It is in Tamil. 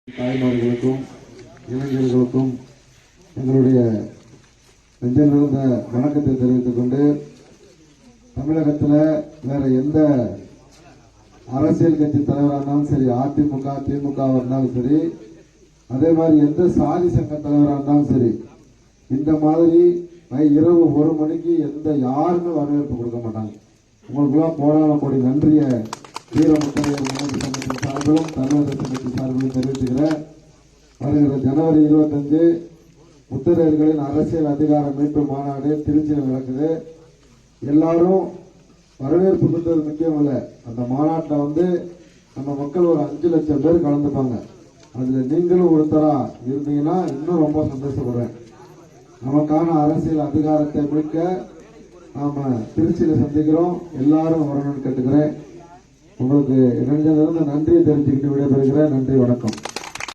தாய்மார்களுக்கும் இளைஞர்களுக்கும் எங்களுடைய நெஞ்சிலிருந்த வணக்கத்தை தெரிவித்துக் கொண்டு, தமிழகத்தில் வேற எந்த அரசியல் கட்சி தலைவராக இருந்தாலும் சரி, அதிமுக திமுக இருந்தாலும் சரி, அதே மாதிரி எந்த சாதி சங்க தலைவராக இருந்தாலும் சரி, இந்த மாதிரி இரவு 1 மணிக்கு எந்த யாருமே வரவேற்பு கொடுக்க மாட்டாங்க. உங்களுக்குலாம் கோடான கோடி நன்றியை வீரமுத்தரையர் உணவு சங்கத்தின் சார்பிலும் தமிழக சங்கத்தின் சார்பிலும் தெரிவித்துக்கிறேன். வருகிற ஜனவரி 25 முத்தரையர்களின் அரசியல் அதிகார மீட்பு மாநாடு திருச்சியில் நடக்குது. எல்லாரும் வரவேற்பு கொடுத்தது முக்கியம் இல்லை, அந்த மாநாட்டில் நம்ம மக்கள் ஒரு 5 லட்சம் பேர் கலந்துப்பாங்க. அதில் நீங்களும் ஒருத்தரா இருந்தீங்கன்னா இன்னும் ரொம்ப சந்தோஷப்படுறேன். நமக்கான அரசியல் அதிகாரத்தை மீட்க நாம திருச்சியில் சந்திக்கிறோம். எல்லாரும் வரணும்னு கேட்டுக்கிறேன். உங்களுக்கு நன்றியை தெரிஞ்சுக்கிட்டு விடைபெறுகிறேன். நன்றி, வணக்கம்.